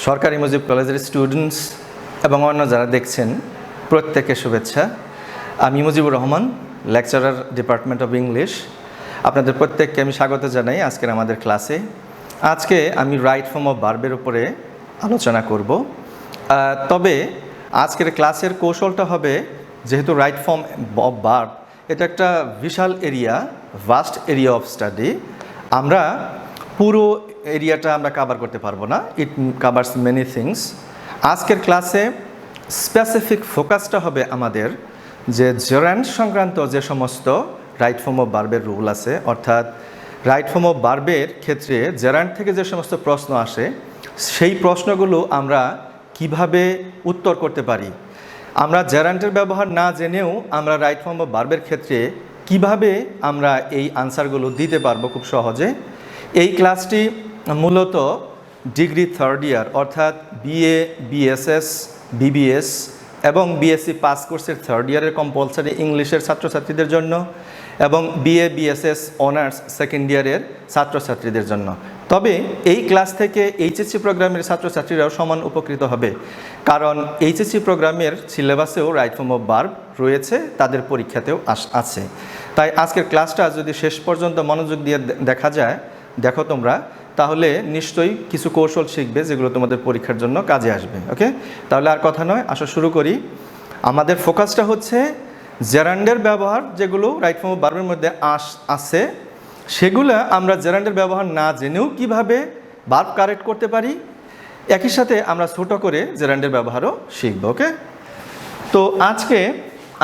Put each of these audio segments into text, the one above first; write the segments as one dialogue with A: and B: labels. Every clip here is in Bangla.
A: সরকারি মুজিব কলেজের স্টুডেন্টস এবং অন্য যারা দেখছেন প্রত্যেককে শুভেচ্ছা। আমি Mujibur Rahman, lecturer, department of English. আপনাদের প্রত্যেককে আমি স্বাগত জানাই আজকের আমাদের ক্লাসে। আজকে আমি রাইট ফর্ম অফ ভার্বের উপরে আলোচনা করব। তবে আজকের ক্লাসের কৌশলটা হবে, যেহেতু রাইট ফর্ম অফ ভার্ব এটা একটা বিশাল area, vast area of study, আমরা পুরো এরিয়াটা আমরা কভার করতে পারবো না। It covers many things. আজকের ক্লাসে স্পেসিফিক ফোকাসটা হবে আমাদের যে জেরান্ড সংক্রান্ত যে সমস্ত রাইট ফর্ম অফ ভার্বের রুল আছে, অর্থাৎ রাইট ফর্ম অফ ভার্বের ক্ষেত্রে জেরান্ড থেকে যে সমস্ত প্রশ্ন আসে সেই প্রশ্নগুলো আমরা কিভাবে উত্তর করতে পারি। আমরা জেরান্ডের ব্যবহার না জেনেও আমরা রাইট ফর্ম অফ ভার্বের ক্ষেত্রে কিভাবে আমরা এই আনসারগুলো দিতে পারবো খুব সহজে। এই ক্লাসটি মূলত ডিগ্রি থার্ড ইয়ার অর্থাৎ বিএ, বিএসএস, বিবিএস এবং বিএসসি পাস কোর্সের থার্ড ইয়ারের কম্পালসারি ইংলিশের ছাত্রছাত্রীদের জন্য এবং বিএ, বিএসএস অনার্স সেকেন্ড ইয়ারের ছাত্রছাত্রীদের জন্য। তবে এই ক্লাস থেকে এইচএসসি প্রোগ্রামের ছাত্রছাত্রীরাও সমান উপকৃত হবে, কারণ এইচএসসি প্রোগ্রামের সিলেবাসেও রাইট ফর্ম অফ ভার্ব রয়েছে, তাদের পরীক্ষাতেও আছে। তাই আজকের ক্লাসটা যদি শেষ পর্যন্ত মনোযোগ দিয়ে দেখো তোমরা, তাহলে নিশ্চয়ই কিছু কৌশল শিখবে যেগুলো তোমাদের পরীক্ষার জন্য কাজে আসবে। ওকে, তাহলে আর কথা নয়, আসো শুরু করি। আমাদের ফোকাসটা হচ্ছে জেরান্ডের ব্যবহার, যেগুলো রাইট ফর্ম অফ ভার্বের মধ্যে আছে সেগুলো আমরা জেরান্ডের ব্যবহার না জেনেও কিভাবে ভার্ব কারেক্ট করতে পারি, একই সাথে আমরা ছোট করে জেরান্ডের ব্যবহারও শিখব। ওকে, তো আজকে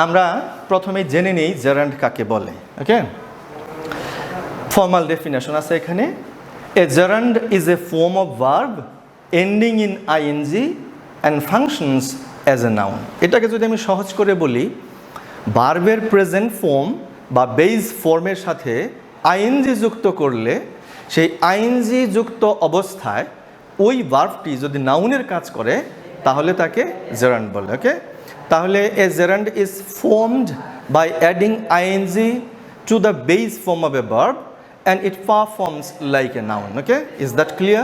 A: আমরা প্রথমে জেনে নেই জেরান্ড কাকে বলে। ওকে, ফর্মাল ডেফিনেশন আছে এখানে। A gerund is a form of verb ending in I N G and functions as a noun. এটাকে যদি আমি সহজ করে বলি, ভার্বের প্রেজেন্ট ফর্ম বা বেস ফর্মের সাথে আইএনজি যুক্ত করলে সেই আইএনজি যুক্ত অবস্থায় ওই ভার্বটি যদি নাউনের কাজ করে তাহলে তাকে জেরান্ড বলে। ওকে, তাহলে a gerund is formed by adding I N G to the base form of a verb and it performs like a noun. Okay, is that clear?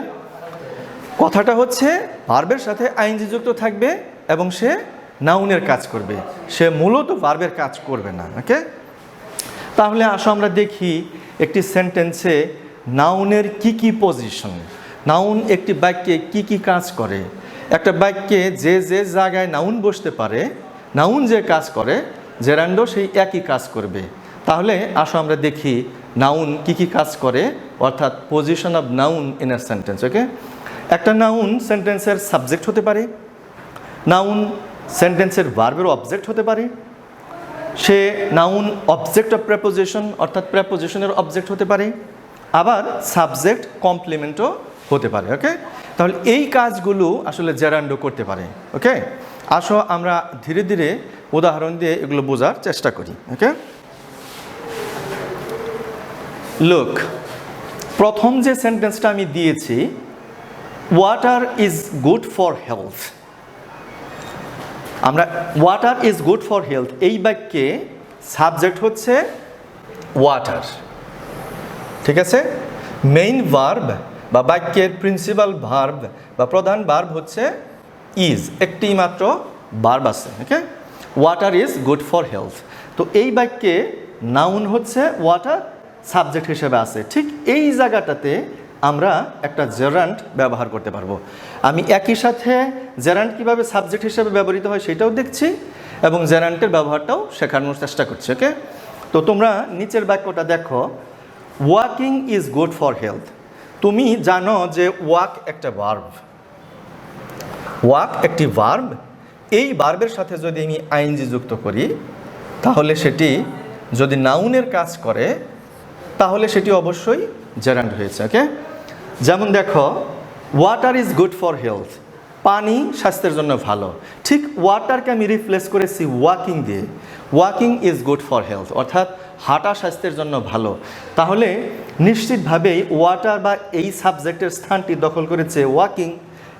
A: কথাটা হচ্ছে ভার্বের সাথে আইএনজি যুক্ত থাকবে এবং সে নাউনের কাজ করবে, সে মূলত ভার্বের কাজ করবে না। ওকে, তাহলে আসো আমরা দেখি একটি সেন্টেন্সে নাউনের কি কি পজিশন, নাউন একটি বাক্যে কি কি কাজ করে। একটা বাক্যে যে যে জায়গায় নাউন বসতে পারে, নাউন যে কাজ করে জেরান্ডও সেই একই কাজ করবে। তাহলে আসো আমরা দেখি নাউন কি কি কাজ করে, অর্থাৎ position of noun in a sentence. Okay, একটা নাউন সেন্টেন্সের সাবজেক্ট হতে পারে, নাউন সেন্টেন্সের ভার্বের অবজেক্ট হতে পারে, সে নাউন অবজেক্ট অফ প্রেপোজিশন অর্থাৎ প্রেপোজিশনের অবজেক্ট হতে পারে, আবার সাবজেক্ট কমপ্লিমেন্টও হতে পারে। ওকে, তাহলে এই কাজগুলো আসলে জেরান্ডও করতে পারে। ওকে, আসো আমরা ধীরে ধীরে উদাহরণ দিয়ে এগুলো বোঝার চেষ্টা করি। ওকে, লুক, প্রথম যে সেন্টেন্সটা আমি দিয়েছি, water is good for health. আমরা water is good for health এই বাক্যে সাবজেক্ট হচ্ছে ওয়াটার, ঠিক আছে। মেইন ভার্ব বা বাক্যের প্রিন্সিপাল ভার্ব বা প্রধান ভার্ব হচ্ছে ইজ, একটি মাত্র ভার্ব আছে। Okay, water is good for health. তো এই বাক্যে নাউন হচ্ছে ওয়াটার, সাবজেক্ট হিসেবে আছে। ঠিক এই জায়গাটাতে আমরা একটা জেরান্ড ব্যবহার করতে পারবো। আমি একই সাথে জেরান্ড কিভাবে সাবজেক্ট হিসেবে ব্যবহৃত হয় সেটাও দেখছি এবং জেরান্ডের ব্যবহারটাও শেখানোর চেষ্টা করছি। ওকে, তো তোমরা নিচের বাক্যটা দেখো, walking is good for health. তুমি জানো যে ওয়াক একটা ভার্ব, ওয়াক একটি ভার্ব। এই ভার্বের সাথে যদি আমি আইএনজি যুক্ত করি তাহলে সেটি যদি নাউনের কাজ করে তাহলে সেটি অবশ্যই জেরান্ড হয়েছে। ওকে, যেমন দেখো, water is good for health, পানি স্বাস্থ্যের জন্য ভালো। ঠিক ওয়াটারকে আমি রিপ্লেস করেছি ওয়াকিং দিয়ে, walking is good for health, অর্থাৎ হাঁটা স্বাস্থ্যের জন্য ভালো। তাহলে নিশ্চিতভাবেই ওয়াটার বা এই সাবজেক্টের স্থানটি দখল করেছে ওয়াকিং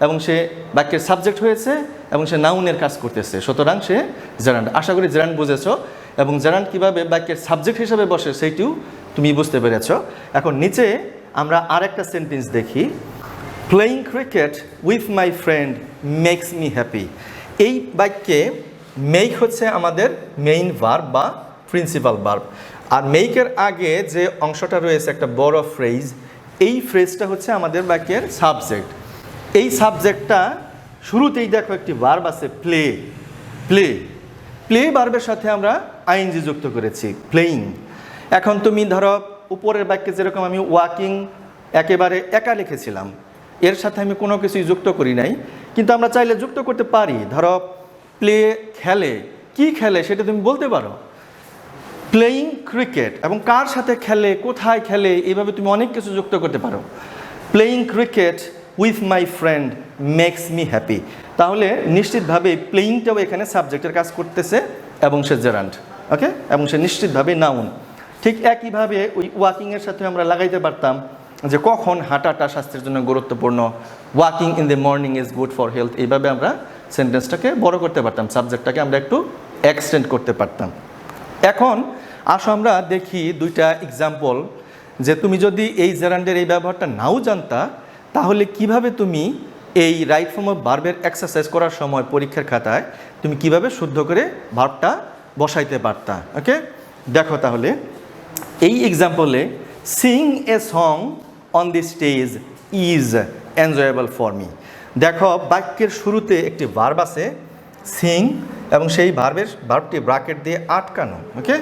A: এবং সে বাক্যের সাবজেক্ট হয়েছে এবং সে নাউনের কাজ করতেছে, সুতরাং সে জেরান্ড। আশা করি জেরান্ড বুঝেছ এবং জেরান্ড কীভাবে বাক্যের সাবজেক্ট হিসেবে বসে সেইটিও তুমি বুঝতে পেরেছ। এখন নিচে আমরা আরেকটা সেন্টেন্স দেখি, playing cricket with my friend makes me happy. এই বাক্যে মেক হচ্ছে আমাদের মেইন ভার্ব বা প্রিন্সিপাল ভার্ব, আর মেকের আগে যে অংশটা রয়েছে একটা বড় ফ্রেজ, এই ফ্রেজটা হচ্ছে আমাদের বাক্যের সাবজেক্ট। এই সাবজেক্টটা শুরুতেই দেখো একটি ভার্ব আছে প্লে। প্লে প্লে ভার্বের সাথে আমরা আইএনজি যুক্ত করেছি, প্লেইং। এখন তুমি ধরো উপরের বাক্যে যেরকম আমি ওয়াকিং একেবারে একা লিখেছিলাম, এর সাথে আমি কোনো কিছুই যুক্ত করি নাই, কিন্তু আমরা চাইলে যুক্ত করতে পারি। ধরো প্লে খেলে, কি খেলে সেটা তুমি বলতে পারো, প্লেইং ক্রিকেট, এবং কার সাথে খেলে, কোথায় খেলে, এইভাবে তুমি অনেক কিছু যুক্ত করতে পারো। Playing cricket with my friend makes me happy. তাহলে নিশ্চিতভাবে প্লেইংটাও এখানে সাবজেক্টের কাজ করতেছে এবং সে জেরান্ড, ওকে, এবং সে নিশ্চিতভাবে নাউন। ঠিক একইভাবে ওই ওয়াকিংয়ের সাথে আমরা লাগাইতে পারতাম যে কখন হাঁটাটা স্বাস্থ্যের জন্য গুরুত্বপূর্ণ, walking in the morning is good for health. এইভাবে আমরা সেন্টেন্সটাকে বড় করতে পারতাম, সাবজেক্টটাকে আমরা একটু এক্সটেন্ড করতে পারতাম। এখন আসো আমরা দেখি দুইটা এক্সাম্পল, যে তুমি যদি এই জেরান্ডের এই ব্যবহারটা নাও জানতা, তাহলে কিভাবে তুমি এই রাইট ফর্ম অফ ভার্বের এক্সারসাইজ করার সময় পরীক্ষার খাতায় তুমি কিভাবে শুদ্ধ করে ভার্বটা বসাইতে পারতা। ওকে, দেখো তাহলে এই এক্সাম্পলে sing a song on the stage is enjoyable for me. দেখো বাক্যের শুরুতে একটি ভার্ব আছে সিং, এবং সেই ভার্বটি ব্র্যাকেট দিয়ে আটকানো। ওকে,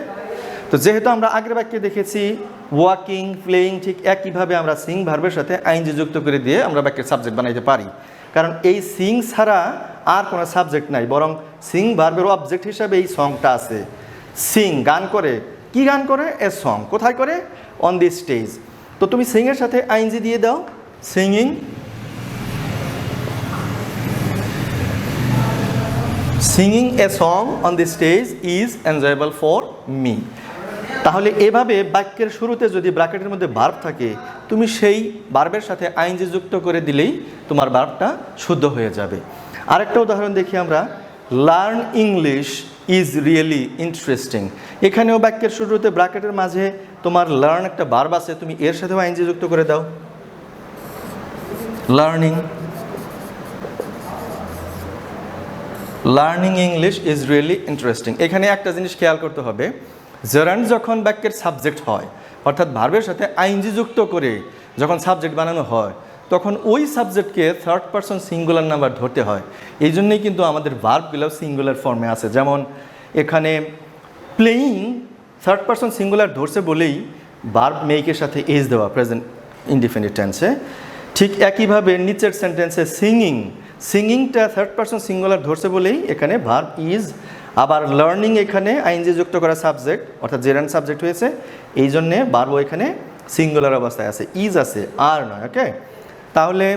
A: তো যেহেতু আমরা আগের বাক্যে দেখেছি ওয়াকিং, প্লেইং, ঠিক একইভাবে আমরা সিং ভার্বের সাথে আইএনজি যুক্ত করে দিয়ে আমরা বাক্যের সাবজেক্ট বানাইতে পারি, কারণ এই সিং ছাড়া আর কোনো সাবজেক্ট নাই, বরং সিং ভার্বের অবজেক্ট হিসাবে এই সংটা আছে। সিং গান করে, কি গান করে, এ সং, কোথায় করে, অন দি স্টেজ। তো তুমি সিংয়ের সাথে আইএনজি দিয়ে দাও, singing, singing a song on the stage is enjoyable for me. তাহলে এভাবে বাক্যের শুরুতে যদি ব্র্যাকেটের মধ্যে ভার্ব থাকে, তুমি সেই ভার্বের সাথে আইএনজি যুক্ত করে দিলেই তোমার ভার্বটা শুদ্ধ হয়ে যাবে। আরেকটা উদাহরণ দেখি আমরা, learn English is really interesting. এখানেও বাক্যের শুরুতে ব্র্যাকেটের মাঝে তোমার লার্ন একটা ভার্ব আছে, তুমি এর সাথেও আইএনজি যুক্ত করে দাও, learning, learning English is really interesting. এখানে একটা জিনিস খেয়াল করতে হবে, জেরান্ড যখন বাক্যের সাবজেক্ট হয়, অর্থাৎ ভার্বের সাথে আইএনজি যুক্ত করে যখন সাবজেক্ট বানানো হয়, তখন ওই সাবজেক্টকে থার্ড পারসন সিঙ্গুলার নাম্বার ধরতে হয়। এই জন্যই কিন্তু আমাদের ভার্বগুলো সিঙ্গুলার ফর্মে আছে। যেমন এখানে প্লেইং থার্ড পারসন সিঙ্গুলার ধরছে বলেই ভার্ব মেকের সাথে এজ দেওয়া, প্রেজেন্ট ইনডিফিনিট টেন্সে। ঠিক একইভাবে নিচের সেন্টেন্সে সিঙ্গিং, সিঙ্গিংটা থার্ড পারসন সিঙ্গুলার ধরছে বলেই এখানে ভার্ব ইজ। আবার লার্নিং এখানে আইএনজি যুক্ত করা সাবজেক্ট, অর্থাৎ জেরান্ড সাবজেক্ট হয়েছে, এই জন্যে ভার্বও এখানে সিঙ্গুলার অবস্থায় আছে, ইজ আছে, আর নয়। ওকে, তাহলে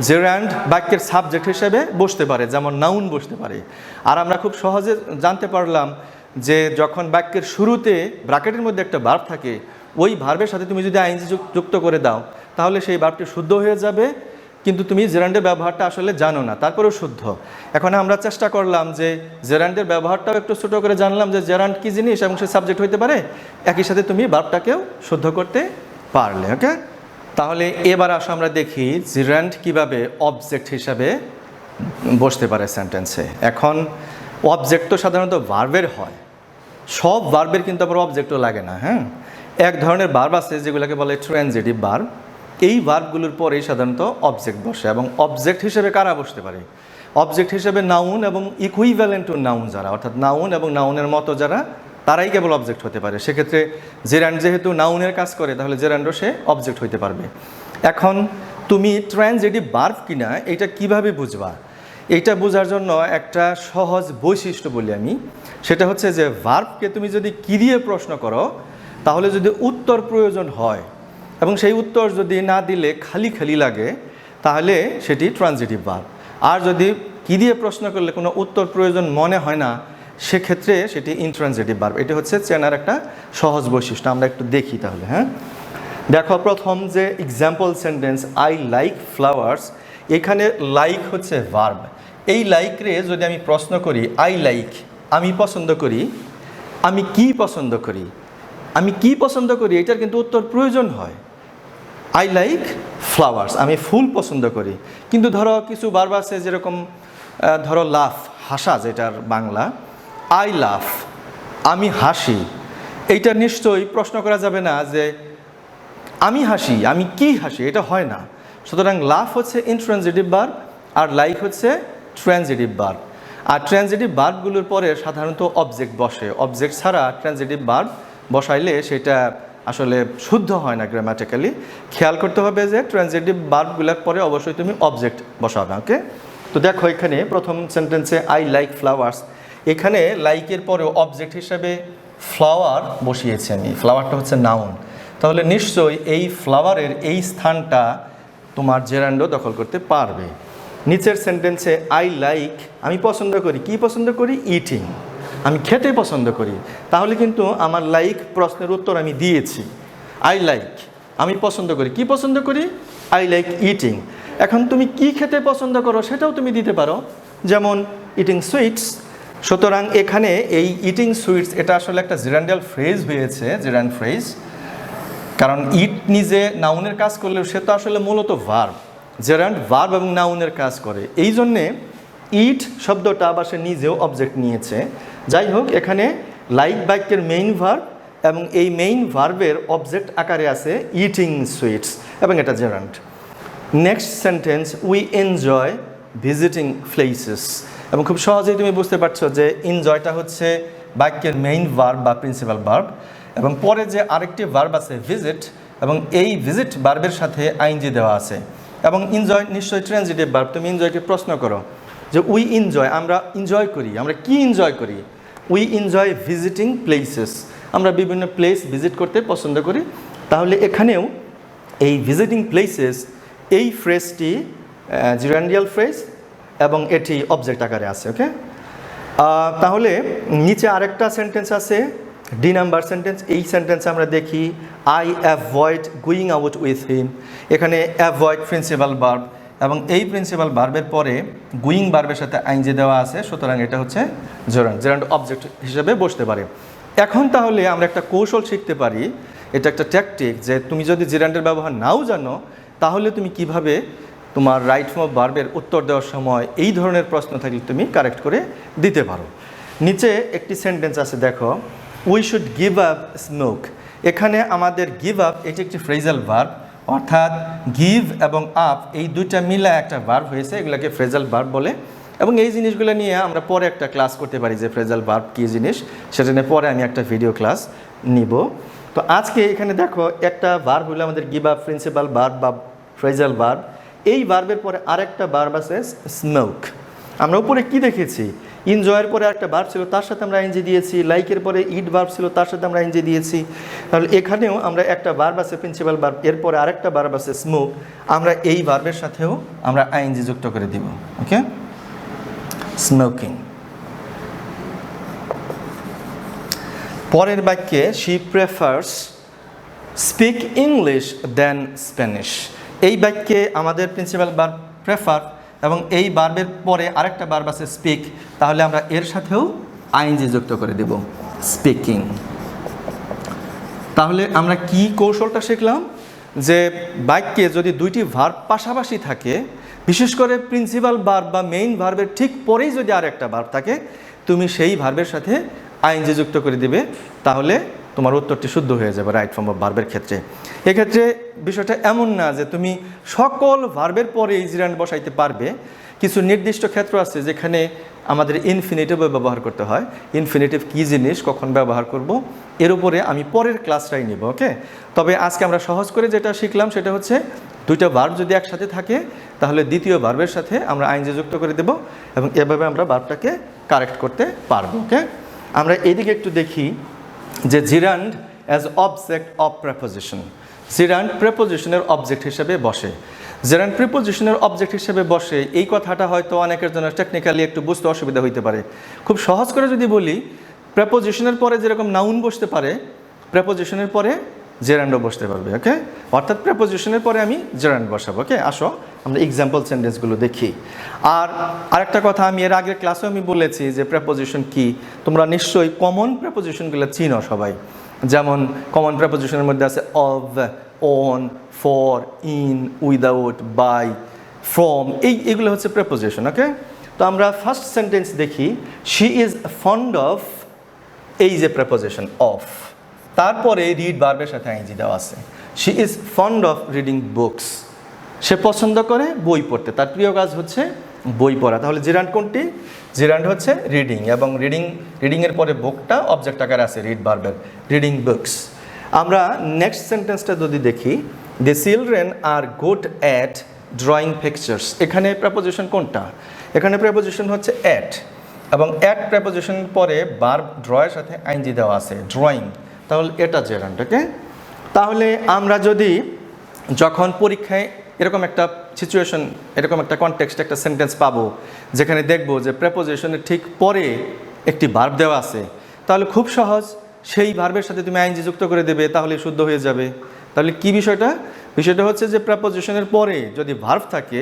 A: জেরান্ড বাক্যের সাবজেক্ট হিসেবে বসতে পারে, যেমন নাউন বসতে পারে। আর আমরা খুব সহজে জানতে পারলাম যে যখন বাক্যের শুরুতে ব্র্যাকেটের মধ্যে একটা ভার্ব থাকে, ওই ভার্বের সাথে তুমি যদি আইএনজি যুক্ত করে দাও, তাহলে সেই ভার্বটি শুদ্ধ হয়ে যাবে, কিন্তু তুমি জেরান্ডের ব্যবহারটা আসলে জানো না, তারপরেও শুদ্ধ। এখন আমরা চেষ্টা করলাম যে জেরান্ডের ব্যবহারটাও একটু ছোটো করে জানলাম যে জেরান্ড কী জিনিস এবং সে সাবজেক্ট হইতে পারে, একই সাথে তুমি ভার্বটাকেও শুদ্ধ করতে পারলে। ওকে, তাহলে এবার আসো আমরা দেখি জেরান্ড কিভাবে অবজেক্ট হিসাবে বসতে পারে সেন্টেন্সে। এখন অবজেক্ট তো সাধারণত ভার্বের হয়, সব ভার্বের কিন্তু আবার অবজেক্টও লাগে না। হ্যাঁ, এক ধরনের ভার্ব আছে যেগুলোকে বলে ট্রানজিটিভ ভার্ব। এই ভার্বগুলোর পরেই সাধারণত অবজেক্ট বসে, এবং অবজেক্ট হিসেবে কারা বসতে পারে, অবজেক্ট হিসেবে নাউন এবং ইকুইভ্যালেন্ট টু নাউন যারা, অর্থাৎ নাউন এবং নাউনের মতো যারা, তারাই কেবল অবজেক্ট হতে পারে। সেক্ষেত্রে জেরান্ড যেহেতু নাউনের কাজ করে, তাহলে জেরান্ডও সে অবজেক্ট হইতে পারবে। এখন তুমি ট্রানজিটিভ ভার্ব কিনা এটা কিভাবে বুঝবা, এইটা বোঝার জন্য একটা সহজ বৈশিষ্ট্য বলি আমি, সেটা হচ্ছে যে ভার্বকে তুমি যদি কি দিয়ে প্রশ্ন করো, তাহলে যদি উত্তর প্রয়োজন হয় এবং সেই উত্তর যদি না দিলে খালি খালি লাগে, তাহলে সেটি ট্রানজিটিভ ভার্ব। আর যদি কি দিয়ে প্রশ্ন করলে কোনো উত্তর প্রয়োজন মনে হয় না, সেক্ষেত্রে সেটি ইনট্রানজিটিভ ভার্ব। এটা হচ্ছে চেনার একটা সহজ বৈশিষ্ট্য। আমরা একটু দেখি তাহলে। হ্যাঁ, দেখো প্রথম যে example sentence, I like flowers, এখানে লাইক হচ্ছে ভার্ব। এই লাইক রে যদি আমি প্রশ্ন করি, আই লাইক, আমি পছন্দ করি, আমি কি পছন্দ করি, আমি কি পছন্দ করি, এটার কিন্তু উত্তর প্রয়োজন হয়। আই লাইক ফ্লাওয়ার্স, আমি ফুল পছন্দ করি। কিন্তু ধরো কিছু ভার্ব আছে যেরকম ধরো লাফ, হাসা, যেটার বাংলা আই লাফ, আমি হাসি। এইটা নিশ্চয়ই প্রশ্ন করা যাবে না যে আমি হাসি, আমি কি হাসি, এটা হয় না। সুতরাং লাফ হচ্ছে ইনট্রানজিটিভ ভার্ব আর লাইক হচ্ছে ট্রানজিটিভ ভার্ব। আর ট্রানজিটিভ ভার্বগুলোর পরে সাধারণত অবজেক্ট বসে। অবজেক্ট ছাড়া ট্রানজিটিভ ভার্ব বসাইলে সেটা আসলে শুদ্ধ হয় না গ্রামাটিক্যালি। খেয়াল করতে হবে যে ট্রানজিটিভ ভার্বগুলোর পরে অবশ্যই তুমি অবজেক্ট বসাবে। ওকে, তো দেখো এখানে প্রথম সেন্টেন্সে আই লাইক ফ্লাওয়ার্স, এখানে লাইকের পরেও অবজেক্ট হিসাবে ফ্লাওয়ার বসিয়েছি আমি। ফ্লাওয়ারটা হচ্ছে নাউন, তাহলে নিশ্চয়ই এই ফ্লাওয়ারের এই স্থানটা তোমার জেরান্ডো দখল করতে পারবে। নিচের সেন্টেন্সে আই লাইক, আমি পছন্দ করি, কি পছন্দ করি? ইটিং, আমি খেতে পছন্দ করি। তাহলে কিন্তু আমার লাইক প্রশ্নের উত্তর আমি দিয়েছি। আই লাইক, আমি পছন্দ করি, কি পছন্দ করি? I like eating. এখন তুমি কি খেতে পছন্দ করো সেটাও তুমি দিতে পারো, যেমন ইটিং সুইটস। সুতরাং এখানে এই ইটিং সুইটস এটা আসলে একটা জেরান্ডাল ফ্রেজ হয়েছে, জেরান্ড ফ্রেজ। কারণ ইট নিজে নাউনের কাজ করলেও সে তো আসলে মূলত ভার্ব, জেরান্ড ভার্ব এবং নাউনের কাজ করে। এই জন্যে ইট শব্দটা বা সে নিজেও অবজেক্ট নিয়েছে। যাই হোক, এখানে লাইক বাক্যের মেইন ভার্ব এবং এই মেইন ভার্বের অবজেক্ট আকারে আছে ইটিং সুইটস এবং এটা gerund. Next sentence, we enjoy visiting places. এবং খুব সহজেই তুমি বুঝতে পারছো যে এনজয়টা হচ্ছে বাক্যের মেইন ভার্ব বা প্রিন্সিপাল ভার্ব, এবং পরে যে আরেকটি ভার্ব আছে ভিজিট, এবং এই ভিজিট ভার্বের সাথে আইএনজি দেওয়া আছে। এবং এনজয় নিশ্চয়ই ট্রানজিটিভ ভার্ব। তুমি এনজয়কে প্রশ্ন করো যে উই এনজয়, আমরা এনজয় করি, আমরা কি এনজয় করি? উই এনজয় ভিজিটিং প্লেসেস, আমরা বিভিন্ন প্লেস ভিজিট করতে পছন্দ করি। তাহলে এখানেও এই ভিজিটিং প্লেসেস এই ফ্রেজটি জিরান্ডিয়াল ফ্রেজ এবং এটি অবজেক্ট আকারে আছে। ওকে, তাহলে নিচে আরেকটা সেন্টেন্স আছে ডি নাম্বার সেন্টেন্স। এই সেন্টেন্সে আমরা দেখি I avoid going out with him. এখানে অ্যাভয়েড প্রিন্সিপাল ভার্ব এবং এই প্রিন্সিপাল ভার্বের পরে গোয়িং ভার্বের সাথে আইএনজি দেওয়া আছে। সুতরাং এটা হচ্ছে জেরান্ড, জেরান্ড অবজেক্ট হিসেবে বসতে পারে। এখন তাহলে আমরা একটা কৌশল শিখতে পারি, এটা একটা ট্যাকটিক, যে তুমি যদি জেরান্ডের ব্যবহার নাও জানো তাহলে তুমি কিভাবে তোমার রাইট ফর্ম অফ ভার্বের উত্তর দেওয়ার সময় এই ধরনের প্রশ্ন থাকলে তুমি কারেক্ট করে দিতে পারো। নিচে একটি সেন্টেন্স আছে, দেখো we should give up smoke. এখানে আমাদের গিভ আপ এটি একটি ফ্রেজাল ভার্ব, অর্থাৎ গিভ এবং আপ এই দুইটা মিলে একটা ভার্ব হয়েছে, এগুলোকে ফ্রেজাল ভার্ব বলে। এবং এই জিনিসগুলো নিয়ে আমরা পরে একটা ক্লাস করতে পারি যে ফ্রেজাল ভার্ব কী জিনিস, সেটা নিয়ে পরে আমি একটা ভিডিও ক্লাস নিব। তো আজকে এখানে দেখো একটা ভার্ব হলো আমাদের গিভ আপ, প্রিন্সিপাল ভার্ব বা ফ্রেজাল ভার্ব। এই ভার্বের পরে আরেকটা ভার্ব আছে স্মোক। আমরা উপরে কি দেখেছি? এনজয়ের পরে একটা ভার্ব ছিল, তার সাথে আমরা আইএনজি দিয়েছি। লাইকের পরে ইট ভার্ব ছিল, তার সাথে আমরা আইএনজি দিয়েছি। তাহলে এখানেও আমরা একটা ভার্ব আছে প্রিন্সিপাল ভার্ব, এরপরে আরেকটা ভার্ব আছে স্মোক, আমরা এই ভার্বের সাথেও আমরা আইএনজি যুক্ত করে দিব। Okay, smoking. পরের বাক্যে she prefers speak English then Spanish. এই বাক্যে আমাদের প্রিন্সিপাল ভার্ব প্রেফার এবং এই ভার্বের পরে আরেকটা ভার্ব আছে স্পিক, তাহলে আমরা এর সাথেও আইএনজি যুক্ত করে দেব, স্পিকিং। তাহলে আমরা কি কৌশলটা শিখলাম? যে বাক্যে যদি দুইটি ভার্ব পাশাপাশি থাকে, বিশেষ করে প্রিন্সিপাল ভার্ব বা মেইন ভার্বের ঠিক পরেই যদি আরেকটা ভার্ব থাকে, তুমি সেই ভার্বের সাথে আইএনজি যুক্ত করে দিবে, তাহলে তোমার উত্তরটি শুদ্ধ হয়ে যাবে রাইট ফর্ম অফ ভার্বের ক্ষেত্রে। এক্ষেত্রে বিষয়টা এমন না যে তুমি সকল ভার্বের পরে জিরান্ড বসাইতে পারবে। কিছু নির্দিষ্ট ক্ষেত্র আছে যেখানে আমাদের ইনফিনিটিভ ব্যবহার করতে হয়। ইনফিনিটিভ কী জিনিস, কখন ব্যবহার করব, এর উপরে আমি পরের ক্লাসটাই নেব। ওকে, তবে আজকে আমরা সহজ করে যেটা শিখলাম সেটা হচ্ছে দুইটা ভার্ব যদি একসাথে থাকে তাহলে দ্বিতীয় ভার্বের সাথে আমরা আইএনজি যুক্ত করে দেব এবং এভাবে আমরা ভার্বটাকে কারেক্ট করতে পারবো। ওকে, আমরা এদিকে একটু দেখি যে gerund as object of preposition. Gerund প্রেপোজিশনের অবজেক্ট হিসেবে বসে। জিরান্ড প্রিপোজিশনের অবজেক্ট হিসেবে বসে, এই কথাটা হয়তো অনেকের জন্য টেকনিক্যালি একটু বুঝতে অসুবিধা হইতে পারে। খুব সহজ করে যদি বলি, প্রেপোজিশনের পরে যেরকম নাউন বসতে পারে, প্রেপোজিশনের পরে জেরান্ডও বসতে পারবে। ওকে, অর্থাৎ প্রেপোজিশনের পরে আমি জেরান্ড বসাবো। ওকে, আসো আমরা এক্সাম্পল সেন্টেন্সগুলো দেখি। আর আরেকটা কথা, আমি এর আগের ক্লাসেও আমি বলেছি যে প্রেপোজিশন কি, তোমরা নিশ্চয়ই কমন প্রেপোজিশনগুলো চিনো সবাই। যেমন কমন প্রেপোজিশনের মধ্যে আছে of, on, for, in, without, by, from, এইগুলো হচ্ছে প্রেপোজিশন। ওকে, তো আমরা ফার্স্ট সেন্টেন্স দেখি, শি ইজ ফন্ড অফ, এই যে প্রেপোজিশন অফ, তারপরে রিড ভার্বের সাথে আইএনজি দেওয়া আছে। She is fond of reading books, সে পছন্দ করে বই পড়তে, তার প্রিয় কাজ হচ্ছে বই পড়া। তাহলে জেরান্ড কোনটি? জেরান্ড হচ্ছে রিডিং, এবং রিডিংয়ের পরে বুকটা অবজেক্ট আকারে আছে রিড ভার্বের, রিডিং বুকস। আমরা নেক্সট সেন্টেন্সটা যদি দেখি, the children are good at drawing pictures, এখানে প্রেপোজিশন কোনটা? এখানে প্রেপোজিশন হচ্ছে অ্যাট, এবং অ্যাট প্রেপোজিশনের পরে ভার্ব ড্রয়ের সাথে আইএনজি দেওয়া আছে ড্রয়িং, তাহলে এটা জেরান্ড। ওকে, তাহলে আমরা যদি যখন পরীক্ষায় এরকম একটা সিচুয়েশন, এরকম একটা কনটেক্সট, একটা সেন্টেন্স পাবো যেখানে দেখব যে প্রেপোজিশনের ঠিক পরে একটি ভার্ব দেওয়া আছে, তাহলে খুব সহজ সেই ভার্বের সাথে তুমি আইএনজি যুক্ত করে দেবে, তাহলে শুদ্ধ হয়ে যাবে। তাহলে কি বিষয়টা? বিষয়টা হচ্ছে যে প্রেপোজিশনের পরে যদি ভার্ব থাকে,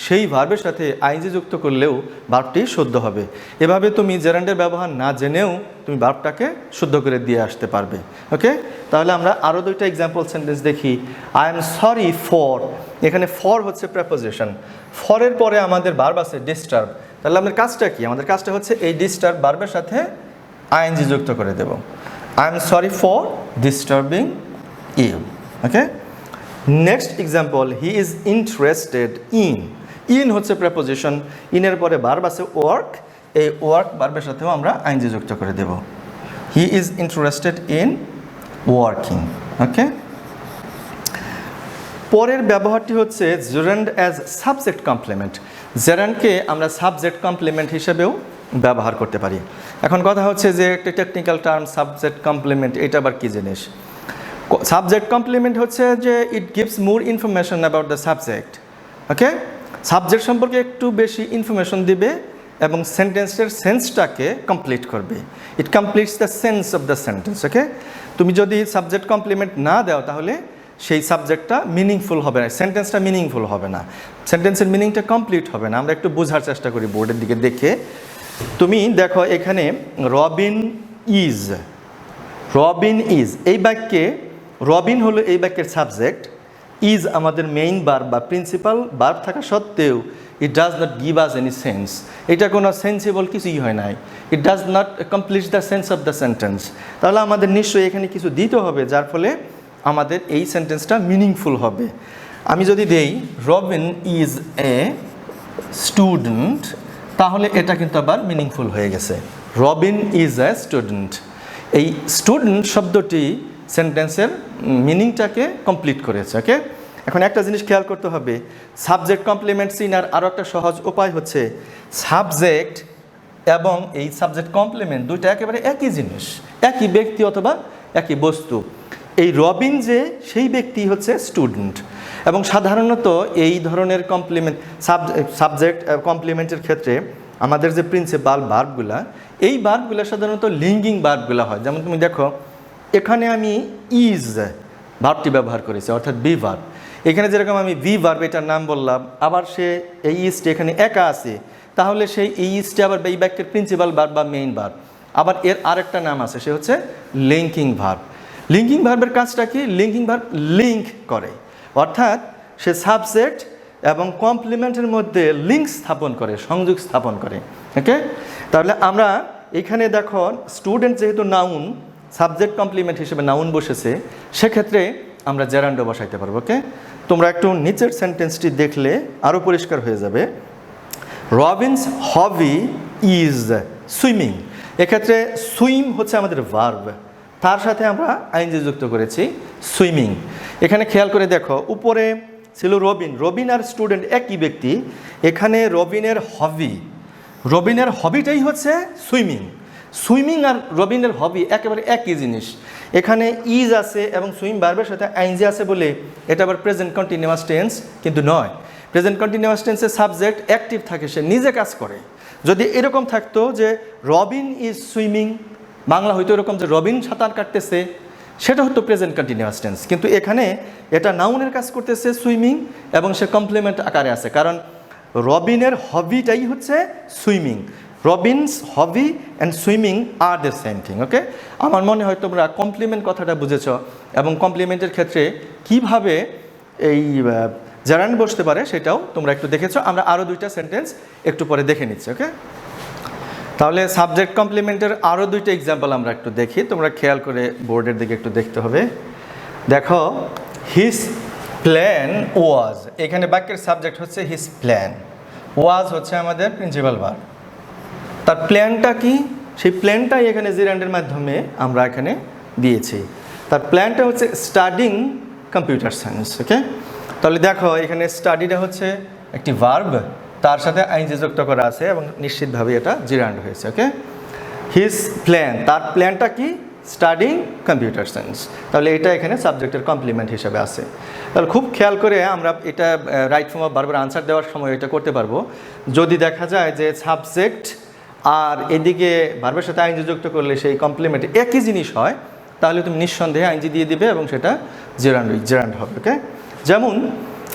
A: সেই ভার্বের সাথে আইএনজি যুক্ত করলেও ভার্বটি শুদ্ধ হবে। এভাবে তুমি জেরান্ডের ব্যবহার না জেনেও তুমি ভার্বটাকে শুদ্ধ করে দিয়ে আসতে পারবে। ওকে, তাহলে আমরা আরও দুইটা এক্সাম্পল সেন্টেন্স দেখি। আই এম সরি ফর, এখানে ফর হচ্ছে প্রেপোজিশন, ফরের পরে আমাদের ভার্ব আছে ডিস্টার্ব, তাহলে আমাদের কাজটা কি? আমাদের কাজটা হচ্ছে এই ডিস্টার্ব ভার্বের সাথে আইএনজি যুক্ত করে দেব। I am sorry for disturbing you. Okay, next example, he is interested in, in হচ্ছে প্রেপোজিশন, ইনের পরে ভার্ব আছে ওয়ার্ক, এই ওয়ার্ক ভার্বের সাথেও আমরা আইএনজি যুক্ত করে দেব। He is interested in working. Okay, পরের ব্যবহারটি হচ্ছে জেরান্ড অ্যাজ সাবজেক্ট কমপ্লিমেন্ট, জেরান্ডকে আমরা সাবজেক্ট কমপ্লিমেন্ট হিসেবেও ব্যবহার করতে পারি। এখন কথা হচ্ছে যে একটা টেকনিক্যাল টার্ম সাবজেক্ট কমপ্লিমেন্ট, এটা আবার কী জিনিস? সাবজেক্ট কমপ্লিমেন্ট হচ্ছে যে it gives more information about the subject. Okay, subject সম্পর্কে একটু বেশি ইনফরমেশন দিবে এবং সেন্টেন্সের সেন্সটাকে কমপ্লিট করবে। It completes the sense of the sentence. Okay, তুমি যদি সাবজেক্ট কমপ্লিমেন্ট না দাও তাহলে সেই সাবজেক্টটা মিনিংফুল হবে না, সেন্টেন্সটা মিনিংফুল হবে না, সেন্টেন্সের মিনিংটা কমপ্লিট হবে না। আমরা একটু বোঝার চেষ্টা করি বোর্ডের দিকে দেখে। তুমি দেখো এখানে রবিন ইজ, রবিন ইজ, এই বাক্যে রবিন হলো এই বাক্যের সাবজেক্ট, ইজ আমাদের মেইন ভার্ব বা প্রিন্সিপাল ভার্ব থাকা সত্ত্বেও it does not give us any sense, এটা কোনো সেন্সিবল কিছুই হয় নাই, it does not complete the sense of the sentence. তাহলে আমাদের নিশ্চয়ই এখানে কিছু দিতে হবে যার ফলে আমাদের এই সেন্টেন্সটা মিনিংফুল হবে। আমি যদি দেই রবিন ইজ এ স্টুডেন্ট, তাহলে এটা কিন্তু আবার মিনিংফুল হয়ে গেছে, রবিন ইজ এ স্টুডেন্ট। এই স্টুডেন্ট শব্দটি সেন্টেন্সের মিনিংটাকে কমপ্লিট করেছে। ওকে, এখন একটা জিনিস খেয়াল করতে হবে, সাবজেক্ট কমপ্লিমেন্ট চিনার আরও একটা সহজ উপায় হচ্ছে সাবজেক্ট এবং এই সাবজেক্ট কমপ্লিমেন্ট দুইটা একেবারে একই জিনিস, একই ব্যক্তি অথবা একই বস্তু। এই রবিন যে সেই ব্যক্তি হচ্ছে স্টুডেন্ট, এবং সাধারণত এই ধরনের কমপ্লিমেন্ট সাবজেক্ট কমপ্লিমেন্টের ক্ষেত্রে আমাদের যে প্রিন্সিপাল ভার্বগুলা, এই ভার্বগুলা সাধারণত লিঙ্কিং ভার্বগুলা হয়। যেমন তুমি দেখো এখানে আমি ইজ ভার্বটি ব্যবহার করেছি, অর্থাৎ বি ভার্ব। এখানে যেরকম আমি ভি ভার্ব এটার নাম বললাম, আবার সে এই ইজটি এখানে একা আছে, তাহলে সেই এই ইজটি আবার এই বাক্যের প্রিন্সিপাল ভার্ব বা মেইন ভার্ব। আবার এর আরেকটা নাম আছে, সে হচ্ছে লিঙ্কিং ভার্ব। লিঙ্কিং ভার্বের কাজটা কি? লিঙ্কিং ভার্ব লিঙ্ক করে, অর্থাৎ সে সাবজেক্ট এবং কমপ্লিমেন্টের মধ্যে লিঙ্ক স্থাপন করে, সংযোগ স্থাপন করে। ওকে, তাহলে আমরা এখানে দেখো স্টুডেন্ট যেহেতু নাউন, সাবজেক্ট কমপ্লিমেন্ট হিসেবে নাউন বসেছে, সেক্ষেত্রে আমরা জেরান্ডও বসাইতে পারবো। ওকে, তোমরা একটু নিচের সেন্টেন্সটি দেখলে আরও পরিষ্কার হয়ে যাবে। রবিনস হবি ইজ সুইমিং, এক্ষেত্রে সুইম হচ্ছে আমাদের ভার্ব, তার সাথে আমরা আইএনজি যুক্ত করেছি সুইমিং। এখানে খেয়াল করে দেখো উপরে ছিল রবিন, রবিন আর স্টুডেন্ট একই ব্যক্তি, এখানে রবিনের হবি, রবিনের হবিটাই হচ্ছে সুইমিং। সুইমিং আর রবিনের হবি একেবারে একই জিনিস। এখানে ইজ আছে এবং সুইম ভার্বের সাথে আইএনজি আছে বলে এটা আবার প্রেজেন্ট কন্টিনিউয়াস টেন্স কিন্তু নয়। প্রেজেন্ট কন্টিনিউয়াস টেন্সের সাবজেক্ট অ্যাক্টিভ থাকে, সে নিজে কাজ করে। যদি এরকম থাকতো যে রবিন ইজ সুইমিং, বাংলা হয়তো এরকম যে রবিন সাঁতার কাটতেছে, সেটা হতো প্রেজেন্ট কন্টিনিউয়াস টেন্স, কিন্তু এখানে এটা নাউনের কাজ করতেছে সুইমিং এবং সে কমপ্লিমেন্ট আকারে আছে, কারণ রবিনের হবিটাই হচ্ছে swimming. Robin's hobby and swimming are the same thing. Okay, আমার মনে হয় তোমরা কমপ্লিমেন্ট কথাটা বুঝেছ এবং কমপ্লিমেন্টের ক্ষেত্রে কিভাবে এই জারান্ড বসতে পারে সেটাও তোমরা একটু দেখেছো। আমরা আরও দুইটা সেন্টেন্স একটু পরে দেখে নিচ্ছি। ওকে, তাহলে সাবজেক্ট কমপ্লিমেন্টের আরও দুইটা এক্সাম্পল আমরা একটু দেখি, তোমরা খেয়াল করে বোর্ডের দিকে একটু দেখতে হবে। দেখো, হিজ প্ল্যান ওয়াজ, এখানে বাক্যের সাবজেক্ট হচ্ছে হিজ প্ল্যান, ওয়াজ হচ্ছে আমাদের প্রিন্সিপাল ভার্ব। তার প্ল্যানটা কি, সেই প্ল্যানটাই এখানে জিরান্ডের মাধ্যমে আমরা এখানে দিয়েছি। তার প্ল্যানটা হচ্ছে স্টাডিং কম্পিউটার সায়েন্স। ওকে, তাহলে দেখো এখানে স্টাডিটা হচ্ছে একটি ভার্ব, তার সাথে আইনজি যুক্ত করা আছে এবং নিশ্চিতভাবে এটা জিরান্ড হয়েছে। ওকে, হিজ প্ল্যান, তার প্ল্যানটা কি, স্টাডিং কম্পিউটার সায়েন্স, তাহলে এটা এখানে সাবজেক্টের কমপ্লিমেন্ট হিসেবে আছে। তাহলে খুব খেয়াল করে আমরা এটা রাইট ফর্ম অফ ভার্বের আনসার দেওয়ার সময় এটা করতে পারবো। যদি দেখা যায় যে সাবজেক্ট আর এদিকে ভার্বের সাথে আইনজি যুক্ত করলে সেই কমপ্লিমেন্ট একই জিনিস হয়, তাহলে তুমি নিঃসন্দেহে আইনজি দিয়ে দিবে এবং সেটা জেরান্ড হবে। ওকে, যেমন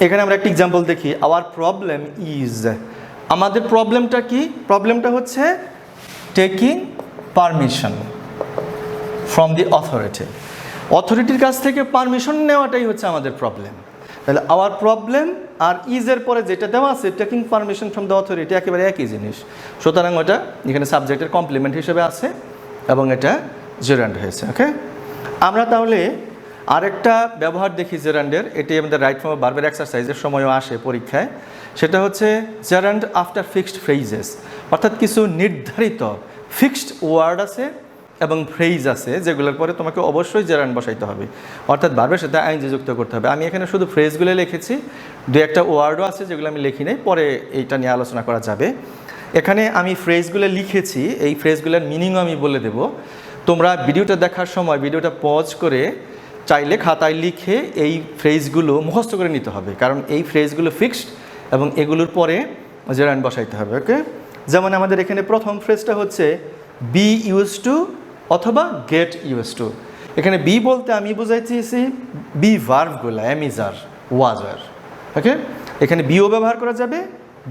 A: এখানে আমরা একটা এক্সাম্পল দেখি, আওয়ার প্রবলেম ইজ, আমাদের প্রবলেমটা কি, প্রবলেমটা হচ্ছে টেকিং পারমিশন ফ্রম দি অথরিটির কাছ থেকে পারমিশন নেওয়াটাই হচ্ছে আমাদের প্রবলেম। তাহলে আওয়ার প্রবলেম আর ইজের পরে যেটা দেওয়া আছে taking permission from the authority একেবারে একই জিনিস, সুতরাং ওটা এখানে সাবজেক্টের কমপ্লিমেন্ট হিসেবে আছে এবং এটা জেরান্ড হয়েছে। ওকে, আমরা তাহলে আরেকটা ব্যবহার দেখি জেরান্ডের, এটি আমাদের রাইট ফর্ম অফ ভার্বের এক্সারসাইজের সময়ও আসে পরীক্ষায়, সেটা হচ্ছে জেরান্ড আফটার ফিক্সড ফ্রেজেস, অর্থাৎ কিছু নির্ধারিত ফিক্সড ওয়ার্ড আছে এবং ফ্রেজ আছে যেগুলোর পরে তোমাকে অবশ্যই জেরান্ড বসাইতে হবে, অর্থাৎ ভার্বের সাথে আইনজি যুক্ত করতে হবে। আমি এখানে শুধু ফ্রেজগুলো লিখেছি, দু একটা ওয়ার্ডও আছে যেগুলো আমি লিখি নাই, পরে এইটা নিয়ে আলোচনা করা যাবে। এখানে আমি ফ্রেজগুলো লিখেছি, এই ফ্রেজগুলোর মিনিংও আমি বলে দেব। তোমরা ভিডিওটা দেখার সময় ভিডিওটা পজ করে চাইলে খাতায় লিখে এই ফ্রেজগুলো মুখস্থ করে নিতে হবে, কারণ এই ফ্রেজগুলো ফিক্সড এবং এগুলোর পরে জেরান্ড বসাইতে হবে। ওকে, যেমন আমাদের এখানে প্রথম ফ্রেজটা হচ্ছে বি ইউজ টু অথবা গেট ইউজ টু। এখানে বি বলতে আমি বুঝাইতেছি বি ভার্বগুলো, অ্যামিজার, ওয়াজার। ওকে, এখানে বিও ব্যবহার করা যাবে,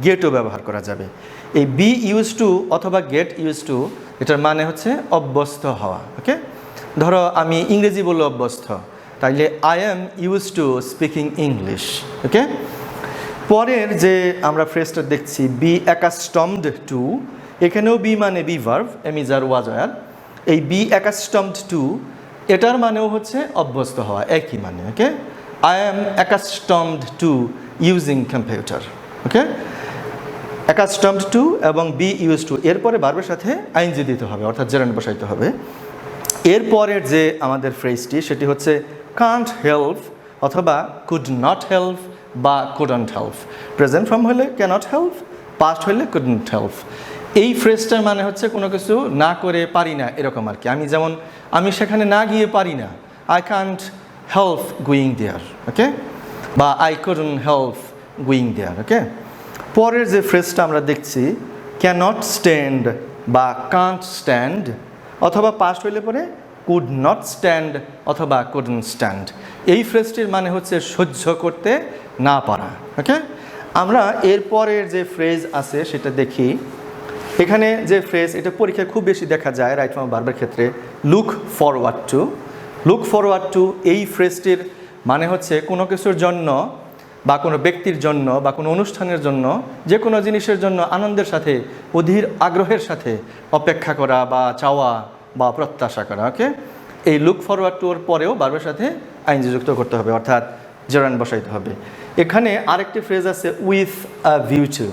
A: গেটও ব্যবহার করা যাবে। এই বি ইউজ টু অথবা গেট ইউজ টু এটার মানে হচ্ছে অভ্যস্ত হওয়া। ওকে, ধরো আমি ইংরেজি বলে অভ্যস্ত, তাইলে I am use to speaking English. Okay, পরের যে আমরা ফ্রেজটা দেখছি বি অ্যাকাস্টমড টু, এখানেও বি মানে বি ভার্ব, অ্যামিজার, ওয়াজার। এই বি অ্যাকাস্টমড টু এটার মানেও হচ্ছে অভ্যস্ত হওয়া, একই মানে। Okay, I am accustomed to using computer. Okay, accustomed to এবং বি ইউজ টু এরপরে ভার্বের সাথে আইনজি দিতে হবে, অর্থাৎ জেরান্ড বসাইতে হবে। এরপরের যে আমাদের ফ্রেজটি সেটি হচ্ছে কান্ট হেল্প অথবা কুড নট হেল্প বা কুডন্ট হেল্প। প্রেজেন্ট ফর্ম হলে ক্যানট হেল্প, পাস্ট হলে কুডন্ট হেল্প। এই ফ্রেজটার মানে হচ্ছে কোনো কিছু না করে পারি না, এরকম আর কি। আমি সেখানে না গিয়ে পারি না, I can't help going there. ওকে, বা I couldn't help going there. ওকে, পরের যে ফ্রেজটা আমরা দেখছি ক্যানট স্ট্যান্ড বা কান্ট স্ট্যান্ড, অথবা পাস্ট হইলে পরে কুড নট স্ট্যান্ড অথবা কুডন্ট স্ট্যান্ড। এই ফ্রেজটির মানে হচ্ছে সহ্য করতে না পারা। ওকে, আমরা এরপরের যে ফ্রেজ আছে সেটা দেখি। এখানে যে ফ্রেজ এটা পরীক্ষায় খুব বেশি দেখা যায় রাইট ফর্ম ভার্বের ক্ষেত্রে, look forward two. Look forward two এই ফ্রেজটির মানে হচ্ছে কোনো কিছুর জন্য বা কোনো ব্যক্তির জন্য বা কোনো অনুষ্ঠানের জন্য, যে কোনো জিনিসের জন্য আনন্দের সাথে, অধীর আগ্রহের সাথে অপেক্ষা করা বা চাওয়া বা প্রত্যাশা করা। ওকে, এই লুক ফরওয়ার্ড টুর পরেও ভার্বের সাথে আইনজি যুক্ত করতে হবে, অর্থাৎ জেরান্ড বসাইতে হবে। এখানে আরেকটি ফ্রেজ আছে উইথ আ ভিউ টু।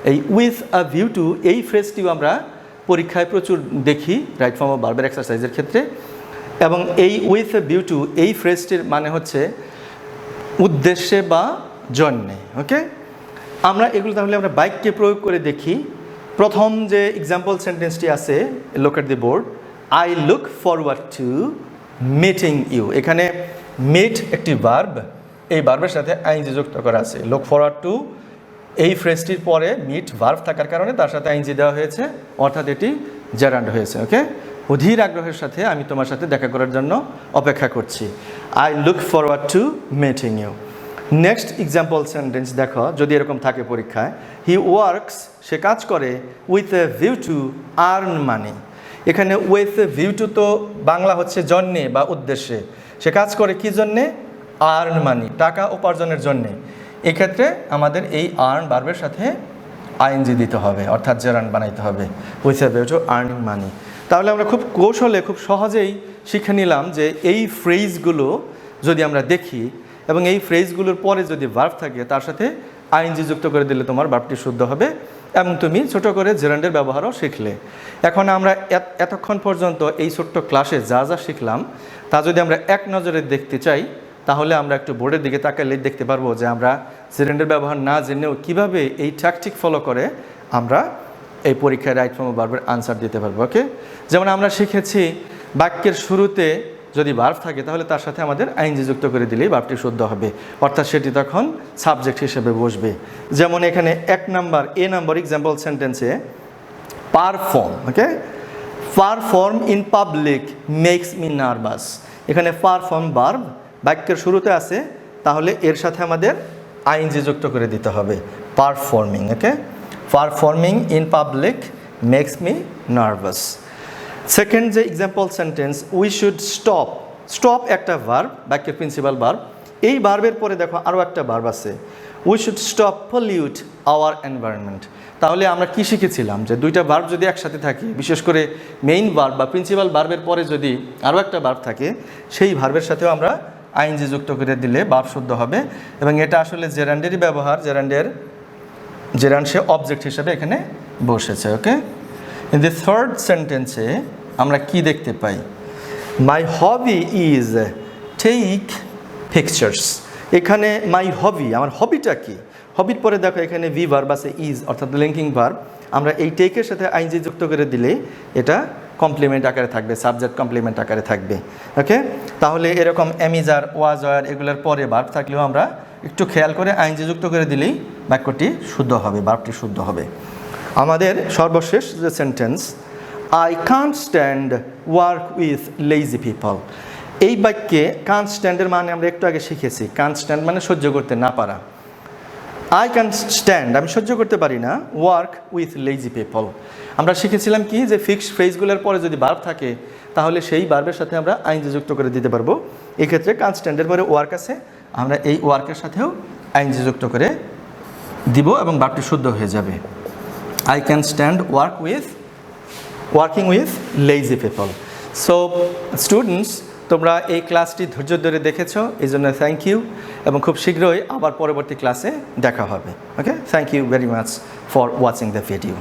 A: এই উইথ আ ভিউ টু এই ফ্রেজটিও আমরা পরীক্ষায় প্রচুর দেখি রাইট ফর্ম অফ ভার্বের এক্সারসাইজের ক্ষেত্রে, এবং এই উইথ আ ভিউ টু এই ফ্রেজটির মানে হচ্ছে উদ্দেশ্যে বা জন্যে। ওকে, আমরা এগুলো তাহলে আমরা বাক্যে প্রয়োগ করে দেখি। প্রথম যে এক্সাম্পল সেন্টেন্সটি আছে, look at the board, I look forward to meeting you. এখানে মিট একটি ভার্ব, এই ভার্বের সাথে আইনজি যুক্ত করা আছে। লুক ফরওয়ার্ড টু এই ফ্রেজটির পরে মিট ভার্ব থাকার কারণে তার সাথে আইনজি দেওয়া হয়েছে, অর্থাৎ এটি জেরান্ড হয়েছে। ওকে, অধীর আগ্রহের সাথে আমি তোমার সাথে দেখা করার জন্য অপেক্ষা করছি। I look forward to meeting you. Next example sentence দেখো, যদি এরকম থাকে পরীক্ষায়, হি ওয়ার্কস, সে কাজ করে, with a view to earn money. এখানে উইথ এ ভিউ টু তো বাংলা হচ্ছে জন্যে বা উদ্দেশ্যে, সে কাজ করে কি জন্যে? আর্ন মানি, টাকা উপার্জনের জন্যে। এক্ষেত্রে আমাদের এই আর্ন ভার্বের সাথে আইএনজি দিতে হবে, অর্থাৎ জেরান্ড বানাইতে হবে, with a view to earning money. তাহলে আমরা খুব কৌশলে খুব সহজেই শিখে নিলাম যে এই ফ্রেজগুলো যদি আমরা দেখি এবং এই ফ্রেজগুলোর পরে যদি ভার্ব থাকে তার সাথে আইএনজি যুক্ত করে দিলে তোমার ভার্বটি শুদ্ধ হবে এবং তুমি ছোট করে জেরান্ডের ব্যবহারও শিখলে। এখন আমরা এতক্ষণ পর্যন্ত এই ছোট্ট ক্লাসে যা যা শিখলাম তা যদি আমরা এক নজরে দেখতে চাই, তাহলে আমরা একটু বোর্ডের দিকে তাকালে দেখতে পারবো যে আমরা জেরান্ডের ব্যবহার না জেনেও কীভাবে এই ট্যাকটিক ফলো করে আমরা এই পরীক্ষায় রাইট ফর্ম অফ ভার্বের আনসার দিতে পারবো। ওকে, যেমন আমরা শিখেছি বাক্যের শুরুতে যদি ভার্ব থাকে তাহলে তার সাথে আমাদের আইএনজি যুক্ত করে দিলেই ভার্বটি শুদ্ধ হবে, অর্থাৎ সেটি তখন সাবজেক্ট হিসেবে বসবে। যেমন এখানে এ নাম্বার এক্সাম্পল সেন্টেন্সে perform, okay, perform in public makes me nervous. এখানে পারফর্ম ভার্ব বাক্যের শুরুতে আছে, তাহলে এর সাথে আমাদের আইএনজি যুক্ত করে দিতে হবে, performing. Okay, performing in public makes me nervous. Second যে example sentence, we should stop. Stop একটা ভার্ব, বাক্যের প্রিন্সিপাল ভার্ব। এই ভার্বের পরে দেখো আরও একটা ভার্ব আছে, we should stop pollute our environment. তাহলে আমরা কি শিখেছিলাম যে দুইটা ভার্ব যদি একসাথে থাকে, বিশেষ করে মেইন ভার্ব বা প্রিন্সিপাল ভার্বের পরে যদি আরও একটা ভার্ব থাকে, সেই ভার্বের সাথেও আমরা আইএনজি যুক্ত করে দিলে ভার্ব শুদ্ধ হবে। এবং এটা আসলে জেরান্ডেরই ব্যবহার, জেরান্ড সে অবজেক্ট হিসেবে এখানে বসেছে। ওকে, ইন দি থার্ড সেন্টেন্সে আমরা কি দেখতে পাই, মাই হবি ইজ টেক পিকচার্স। এখানে মাই হবি, আমার হবিটা কি? হবির পরে দেখো এখানে ভি ভার্ব আছে ইজ, অর্থাৎ লিঙ্কিং ভার্ব। আমরা এই টেকের সাথে আইএনজি যুক্ত করে দিলে এটা কমপ্লিমেন্ট আকারে থাকবে, সাবজেক্ট কমপ্লিমেন্ট আকারে থাকবে। ওকে, তাহলে এরকম এমিজার, ওয়াজ, ওয়ার এগুলোর পরে ভার্ব থাকলেও আমরা একটু খেয়াল করে আইএনজি যুক্ত করে দিলেই বাক্যটি শুদ্ধ হবে, ভার্বটি শুদ্ধ হবে। আমাদের সর্বশেষ যে sentence, I can't stand work with lazy people. এই বাক্যে কান্ট স্ট্যান্ডের মানে আমরা একটু আগে শিখেছি, কান্ট স্ট্যান্ড মানে সহ্য করতে না পারা। আই ক্যান স্ট্যান্ড, আমি সহ্য করতে পারি না, ওয়ার্ক উইথ লেজি পিপল। আমরা শিখেছিলাম কি যে ফিক্সড ফ্রেজগুলোর পরে যদি ভার্ব থাকে তাহলে সেই ভার্বের সাথে আমরা আইএনজি যুক্ত করে দিতে পারবো। এক্ষেত্রে কান্ট স্ট্যান্ডের পরে ওয়ার্ক আছে, আমরা এই ওয়ার্কের সাথেও আইএনজি যুক্ত করে দিব এবং ভার্বটি শুদ্ধ হয়ে যাবে। I can stand working with lazy people. So students, তোমরা এই ক্লাসটি ধৈর্য ধরে দেখেছো, এই জন্য থ্যাংক ইউ, এবং খুব শীঘ্রই আবার পরবর্তী ক্লাসে দেখা হবে। Okay, thank you very much for watching the video.